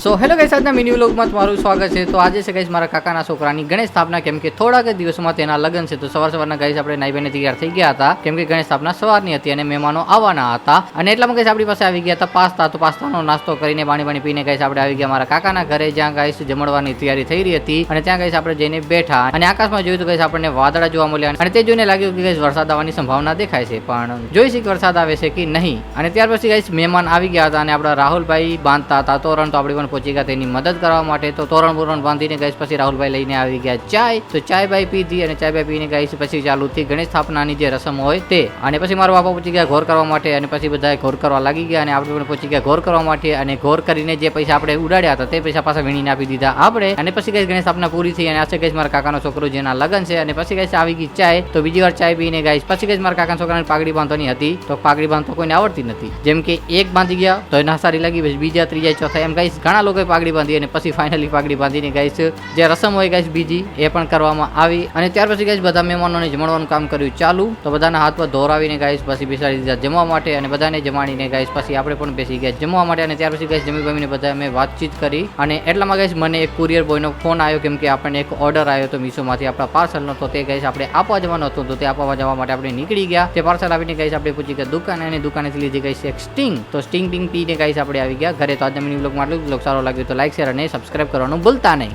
So hello guys, આજના mini વ્લોગમાં તમારું સ્વાગત છે। તો આજે છે ગાઈસ મારા કાકાના છોકરાની ગણેશ સ્થાપના, કેમ કે થોડાક જ દિવસોમાં તેના લગ્ન છે। તો સવારના ગાઈસ આપણે નાઈ બને તૈયાર થઈ ગયા હતા, કેમ કે ગણેશ સ્થાપના સવારની હતી અને મહેમાનો આવવાના હતા। અને એટલામાં ગાઈસ આપણી પાસે આવી ગયા હતા પાસ્તા। તો પાસ્તાનો નાસ્તો કરીને પાણી પીને ગાઈસ આપણે આવી ગયા મારા કાકાના ઘરે, જ્યાં ગાઈસ જમણવાની તૈયારી થઈ રહી હતી। અને ત્યાં ગાઈસ આપણે જઈને બેઠા અને આકાશમાં જોયું તો ગાઈસ આપણને વાદળા જોવા મળ્યા અને તે જોઈને લાગ્યું કે ગાઈસ વરસાદ આવવાની સંભાવના દેખાય છે, પણ જોઈશું કે વરસાદ આવે છે કે નહીં। અને ત્યાર પછી ગાઈસ મહેમાન આવી ગયા હતા અને આપણા રાહુલભાઈ બાંધતા હતા તોરણ, તો આપણે પણ પહોંચી ગયા તેની મદદ કરવા માટે। તો તોરણ બાંધીને ગાઈસ પછી રાહુલભાઈ લઈને આવી ગયા ચાય। તો ચાય બાય પીધી અને ચાય બાય પીને ગાઈસ પછી ચાલુ થઈ ગણેશ સ્થાપનાની જે રસમ હોય તે। અને પછી મારા બાપા પહોંચી ગયા ઘોર કરવા માટે અને પછી બધાએ ઘોર કરવા લાગી ગયા અને આપણે પણ પહોંચી ગયા ઘોર કરવા માટે। અને ઘોર કરીને જે પૈસા આપણે ઉડાડ્યા હતા તે પૈસા પાછા વીણીને આપી દીધા આપણે। અને પછી ગાઈસ ગણેશ સ્થાપના પૂરી થઈ અને આ ગાઈસ મારા કાકાનો છોકરો જેના લગન છે। અને પછી ગાઈસ આવી ગઈ ચાય। તો બીજી વાર ચાય પીને ગાઈસ પછી ગાઈસ મારા કાકાના છોકરાને પાઘડી બાંધવાની હતી। તો પાઘડી બાંધતો કોઈને આવડતી નથી, જેમ કે એક બાંધી ગયા તો ના સારી લાગી, પછી બીજા ત્રીજા ચોથા એમ ગાઈસ ઘણા લોકોએ પાઘડી બાંધી અને પછી ફાઇનલી પાઘડી બાંધીને ગાઈસ જે રસમ હોય ગાઈસ બીજી એ પણ કરવામાં આવી। અને ત્યાર પછી ગાઈસ બધા મહેમાનોને જમણવાનું કામ કર્યું ચાલુ। તો બધાના હાથ પર ધોરાવીને ગાઈસ પછી બેસાડી દીધા જમવા માટે અને બધાને જમાડીને ગાઈસ પછી આપણે પણ બેસી ગયા જમવા માટે। અને ત્યાર પછી ગાઈસ જમી બમીને બધા અમે વાતચીત કરી અને એટલામાં ગાઈસ મને એક કુરિયર બોયનો ફોન આવ્યો, કેમ કે આપણને એક ઓર્ડર આવ્યો તો મીશોમાંથી આપણા પાર્સલનો। તો તે ગાઈસ આપણે આપવા જવાનો હતો, તો તે આપવા જવા માટે આપણે નીકળી ગયા। તે પાર્સલ આવીને ગાઈસ આપણે પૂછી ગયા દુકાને અને દુકાનેથી લીધી ગાઈસ એક સ્ટિંગ। તો સ્ટિંગ પીને ગાઈસ આપણે આવી ગયા ઘરે। તો આજના મિની વ્લોગમાં આટલું જ। વ્લોગ સારો લાગ્યો તો લાઈક, શેર અને સબસ્ક્રાઇબ કરવાનું ભૂલતા નહીં।